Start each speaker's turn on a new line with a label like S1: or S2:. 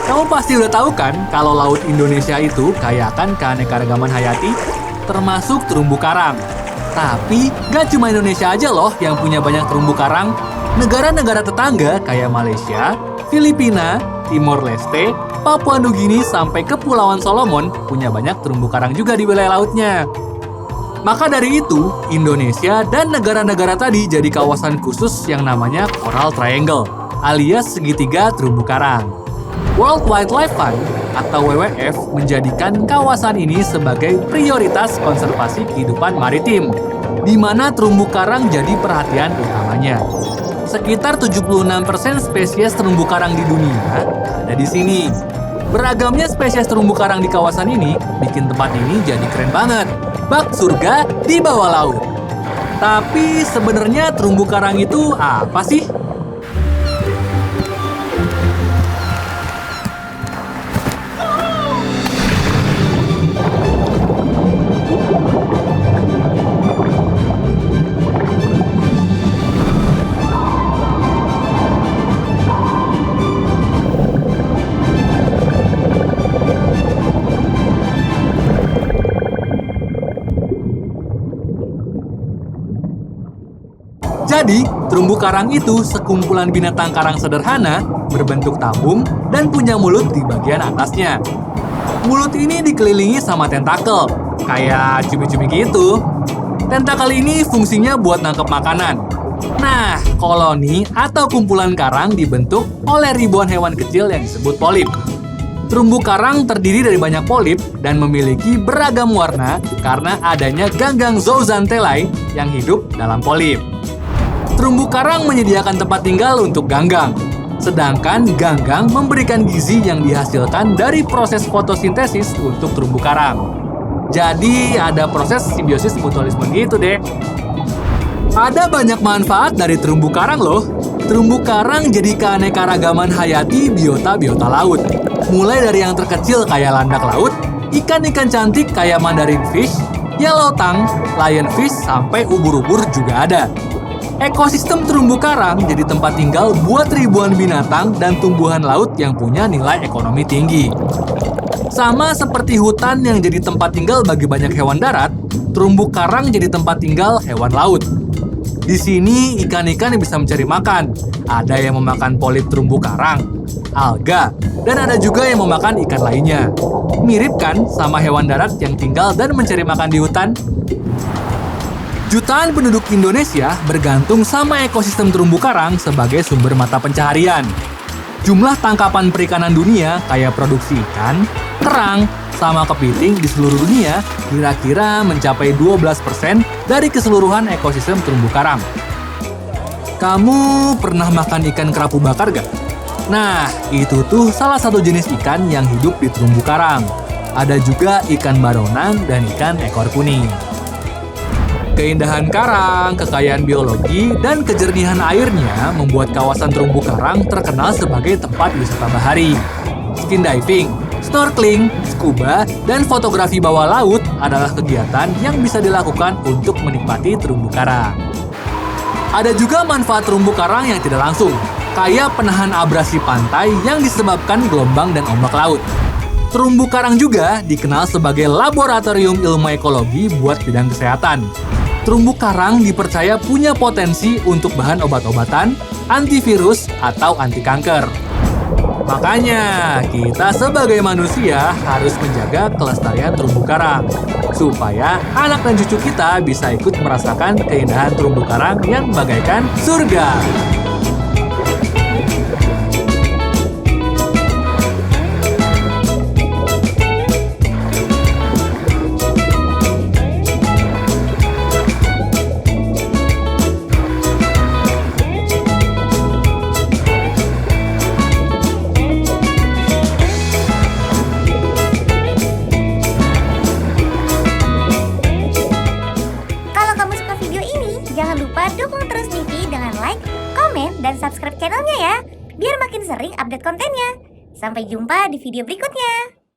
S1: Kamu pasti udah tahu kan kalau Laut Indonesia itu kaya akan keanekaragaman hayati, termasuk terumbu karang. Tapi gak cuma Indonesia aja loh yang punya banyak terumbu karang. Negara-negara tetangga kayak Malaysia, Filipina, Timor Leste, Papua Nugini sampai Kepulauan Solomon punya banyak terumbu karang juga di wilayah lautnya. Maka dari itu, Indonesia dan negara-negara tadi jadi kawasan khusus yang namanya Coral Triangle, alias segitiga terumbu karang. World Wildlife Fund atau WWF menjadikan kawasan ini sebagai prioritas konservasi kehidupan maritim, di mana terumbu karang jadi perhatian utamanya. Sekitar 76% spesies terumbu karang di dunia ada di sini. Beragamnya spesies terumbu karang di kawasan ini bikin tempat ini jadi keren banget. Bak surga di bawah laut. Tapi sebenarnya terumbu karang itu apa sih? Jadi, terumbu karang itu sekumpulan binatang karang sederhana, berbentuk tabung, dan punya mulut di bagian atasnya. Mulut ini dikelilingi sama tentakel, kayak cumi-cumi gitu. Tentakel ini fungsinya buat nangkep makanan. Nah, koloni atau kumpulan karang dibentuk oleh ribuan hewan kecil yang disebut polip. Terumbu karang terdiri dari banyak polip dan memiliki beragam warna karena adanya ganggang zooxanthellae yang hidup dalam polip. Terumbu karang menyediakan tempat tinggal untuk ganggang, sedangkan ganggang memberikan gizi yang dihasilkan dari proses fotosintesis untuk terumbu karang. Jadi ada proses simbiosis mutualisme gitu deh. Ada banyak manfaat dari terumbu karang loh. Terumbu karang jadi keanekaragaman hayati biota-biota laut. Mulai dari yang terkecil kayak landak laut, ikan-ikan cantik kayak mandarin fish, yellow tongue, lionfish, sampai ubur-ubur juga ada. Ekosistem terumbu karang jadi tempat tinggal buat ribuan binatang dan tumbuhan laut yang punya nilai ekonomi tinggi. Sama seperti hutan yang jadi tempat tinggal bagi banyak hewan darat, terumbu karang jadi tempat tinggal hewan laut. Di sini ikan-ikan bisa mencari makan. Ada yang memakan polip terumbu karang, alga, dan ada juga yang memakan ikan lainnya. Mirip kan sama hewan darat yang tinggal dan mencari makan di hutan? Jutaan penduduk Indonesia bergantung sama ekosistem terumbu karang sebagai sumber mata pencaharian. Jumlah tangkapan perikanan dunia kayak produksi ikan, kerang, sama kepiting di seluruh dunia kira-kira mencapai 12% dari keseluruhan ekosistem terumbu karang. Kamu pernah makan ikan kerapu bakar gak? Nah, itu tuh salah satu jenis ikan yang hidup di terumbu karang. Ada juga ikan baronang dan ikan ekor kuning. Keindahan karang, kekayaan biologi, dan kejernihan airnya membuat kawasan terumbu karang terkenal sebagai tempat wisata bahari. Skin diving, snorkeling, scuba, dan fotografi bawah laut adalah kegiatan yang bisa dilakukan untuk menikmati terumbu karang. Ada juga manfaat terumbu karang yang tidak langsung, kayak penahan abrasi pantai yang disebabkan gelombang dan ombak laut. Terumbu karang juga dikenal sebagai laboratorium ilmu ekologi buat bidang kesehatan. Terumbu karang dipercaya punya potensi untuk bahan obat-obatan, antivirus, atau anti kanker. Makanya, kita sebagai manusia harus menjaga kelestarian terumbu karang, supaya anak dan cucu kita bisa ikut merasakan keindahan terumbu karang yang bagaikan surga.
S2: Jangan lupa dukung terus Nivi dengan like, komen, dan subscribe channelnya ya, biar makin sering update kontennya. Sampai jumpa di video berikutnya.